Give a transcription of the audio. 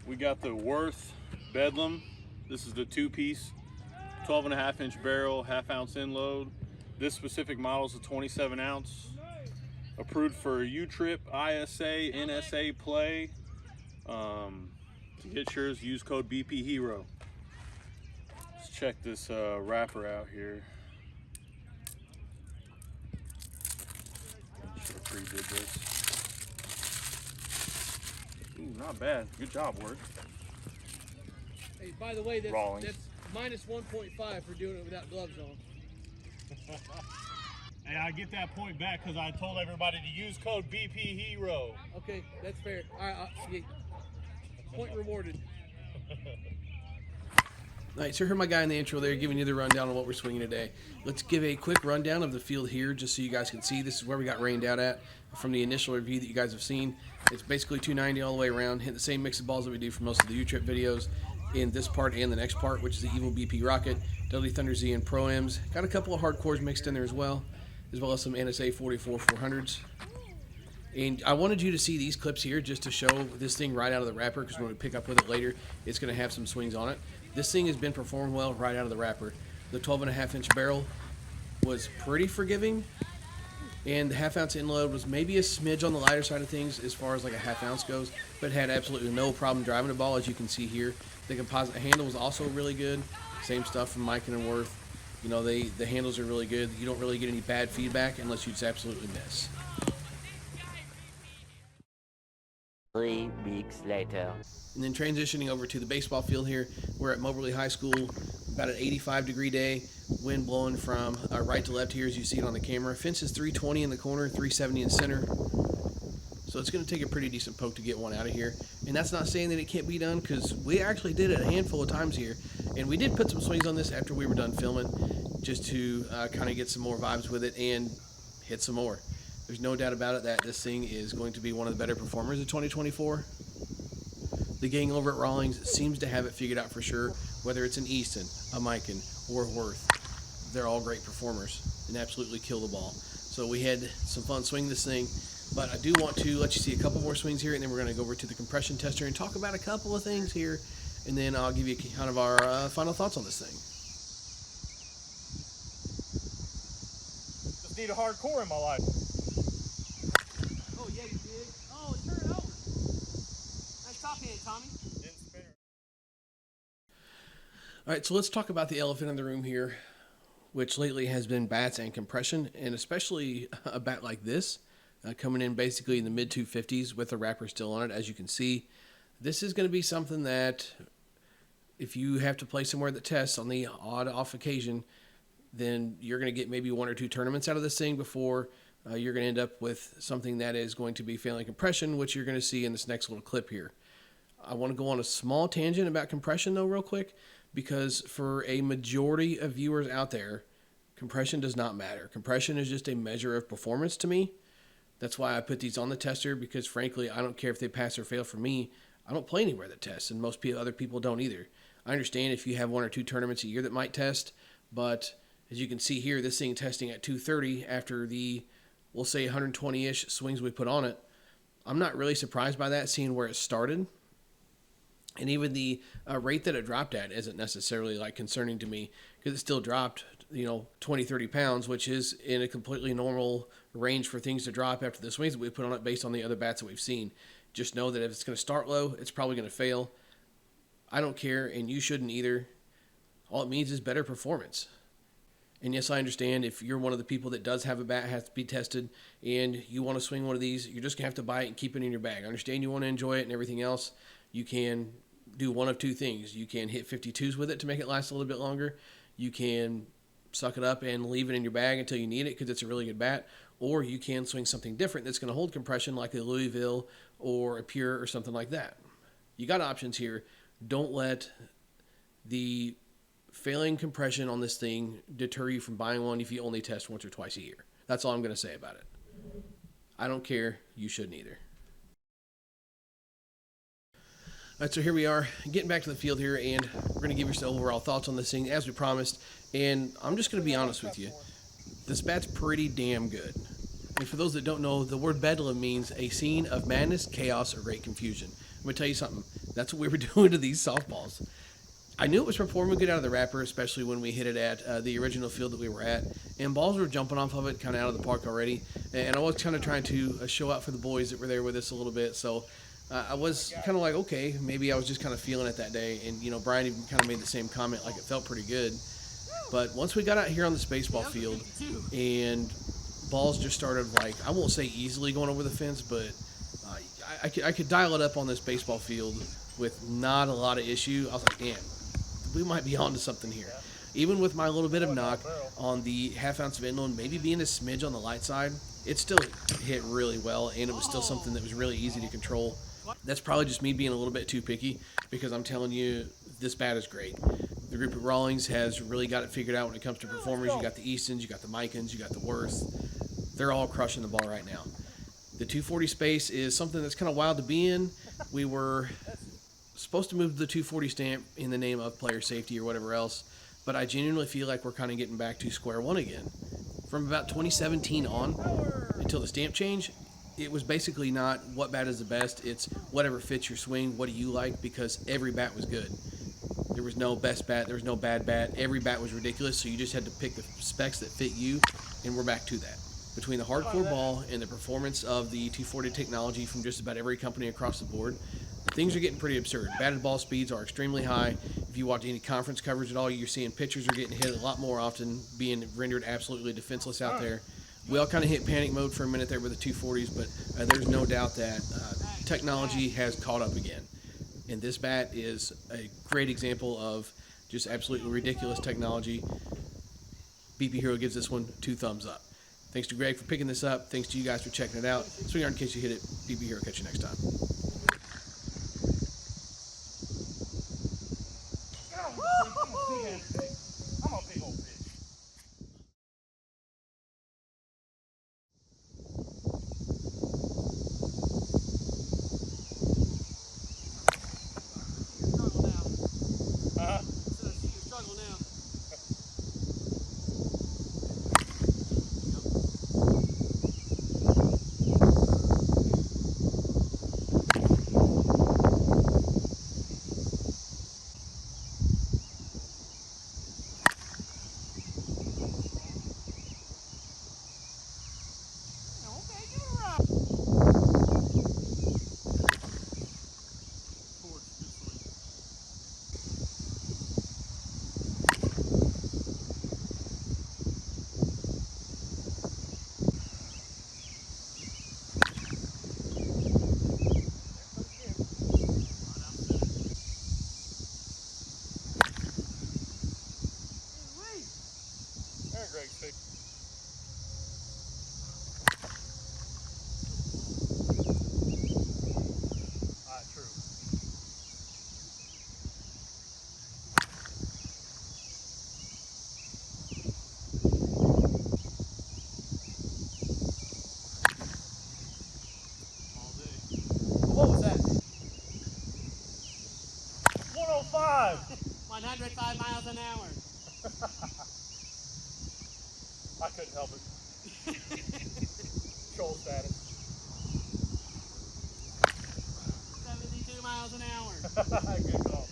We got the Worth Bedlam. This is the two-piece, 12.5-inch barrel, half-ounce in load. This specific model is a 27-ounce. Approved for U-Trip, ISA, NSA play. To get yours, use code BP Hero. Let's check this wrapper out here. Should have pre-did this. Ooh, not bad. Good job, Word. Hey, by the way, that's minus 1.5 for doing it without gloves on. Hey, I get that point back because I told everybody to use code BP Hero. Okay, that's fair. All right, yeah. Point rewarded. All right, so here's my guy in the intro there giving you the rundown on what we're swinging today. Let's give a quick rundown of the field here just so you guys can see. This is where we got rained out at from the initial review that you guys have seen. It's basically 290 all the way around, hit the same mix of balls that we do for most of the U-Trip videos in this part and the next part, which is the Evil BP Rocket, Deadly Thunder Z, and Pro-Ams. Got a couple of hardcores mixed in there as well as some NSA 44 400s. And I wanted you to see these clips here just to show this thing right out of the wrapper, because when we pick up with it later, it's going to have some swings on it. This thing has been performed well right out of the wrapper. The 12.5-inch barrel was pretty forgiving, and the half-ounce inload was maybe a smidge on the lighter side of things as far as like a half-ounce goes, but had absolutely no problem driving the ball, as you can see here. The composite handle was also really good. Same stuff from Mikan and Worth. You know, the handles are really good. You don't really get any bad feedback unless you just absolutely miss. 3 weeks later. And then transitioning over to the baseball field here, we're at Moberly High School, about an 85-degree day, wind blowing from right to left here as you see it on the camera. Fence is 320 in the corner, 370 in center. So it's going to take a pretty decent poke to get one out of here. And that's not saying that it can't be done, because we actually did it a handful of times here. And we did put some swings on this after we were done filming, just to kind of get some more vibes with it and hit some more. There's no doubt about it that this thing is going to be one of the better performers of 2024. The gang over at Rawlings seems to have it figured out for sure, whether it's an Easton, a Mikan, or a Worth. They're all great performers and absolutely kill the ball. So we had some fun swinging this thing, but I do want to let you see a couple more swings here, and then we're going to go over to the compression tester and talk about a couple of things here, and then I'll give you kind of our final thoughts on this thing. Just need a hardcore in my life. Oh, yeah, you did. Oh, it turned over. Nice top hand, Tommy. All right, so let's talk about the elephant in the room here, which lately has been bats and compression, and especially a bat like this, coming in basically in the mid-250s with the wrapper still on it, as you can see. This is going to be something that if you have to play somewhere that tests on the odd off occasion, then you're going to get maybe 1 or 2 tournaments out of this thing before you're going to end up with something that is going to be failing compression, which you're going to see in this next little clip here. I want to go on a small tangent about compression, though, real quick, because for a majority of viewers out there, compression does not matter. Compression is just a measure of performance to me. That's why I put these on the tester, because frankly, I don't care if they pass or fail for me. I don't play anywhere that tests, and most other people don't either. I understand if you have 1 or 2 tournaments a year that might test, but as you can see here, this thing testing at 230 after the, we'll say 120-ish swings we put on it. I'm not really surprised by that, seeing where it started. And even the rate that it dropped at isn't necessarily like concerning to me, because it still dropped, 20, 30 pounds, which is in a completely normal range for things to drop after the swings that we put on it based on the other bats that we've seen. Just know that if it's going to start low, it's probably going to fail. I don't care, and you shouldn't either. All it means is better performance. And yes, I understand if you're one of the people that does have a bat, has to be tested, and you want to swing one of these, you're just going to have to buy it and keep it in your bag. I understand you want to enjoy it and everything else. You can do one of 2 things. You can hit 52s with it to make it last a little bit longer. You can suck it up and leave it in your bag until you need it because it's a really good bat. Or you can swing something different that's going to hold compression, like a Louisville or a Pure or something like that. You got options here. Don't let the failing compression on this thing deter you from buying one if you only test once or twice a year. That's all I'm going to say about it. I don't care. You shouldn't either. All right, so here we are, getting back to the field here, and we're going to give you some overall thoughts on this thing, as we promised. And I'm just going to be honest with you. This bat's pretty damn good. And for those that don't know, the word Bedlam means a scene of madness, chaos, or great confusion. I'm gonna tell you something. That's what we were doing to these softballs. I knew it was performing good out of the wrapper, especially when we hit it at the original field that we were at, and balls were jumping off of it, kind of out of the park already. And I was kind of trying to show out for the boys that were there with us a little bit. So I was kind of like, okay, maybe I was just kind of feeling it that day. And you know, Brian even kind of made the same comment, like it felt pretty good. But once we got out here on the baseball field, and balls just started, like, I won't say easily going over the fence, but I could dial it up on this baseball field with not a lot of issue. I was like, damn, we might be onto something here. Even with my little bit of knock on the half-ounce of inland, maybe being a smidge on the light side, it still hit really well, and it was still something that was really easy to control. That's probably just me being a little bit too picky, because I'm telling you, this bat is great. The group at Rawlings has really got it figured out when it comes to performers. You got the Eastons, you got the Micans, you got the Worth. They're all crushing the ball right now. The 240 space is something that's kind of wild to be in. We were supposed to move to the 240 stamp in the name of player safety or whatever else, but I genuinely feel like we're kind of getting back to square one again. From about 2017 on, until the stamp change, it was basically not what bat is the best, it's whatever fits your swing, what do you like, because every bat was good. There was no best bat, there was no bad bat, every bat was ridiculous, so you just had to pick the specs that fit you, and we're back to that. Between the hardcore ball and the performance of the 240 technology from just about every company across the board, things are getting pretty absurd. Batted ball speeds are extremely high. If you watch any conference coverage at all, you're seeing pitchers are getting hit a lot more often, being rendered absolutely defenseless out there. We all kind of hit panic mode for a minute there with the 240s, but there's no doubt that technology has caught up again. And this bat is a great example of just absolutely ridiculous technology. BP Hero gives this one 2 thumbs up. Thanks to Greg for picking this up. Thanks to you guys for checking it out. Swing hard in case you hit it. BP Hero, catch you next time. I'm a big old fish. Struggle now. Greg's face. True. All day. What was that? 105! 105 miles an hour. I couldn't help it. Troll status. 72 miles an hour. Good call.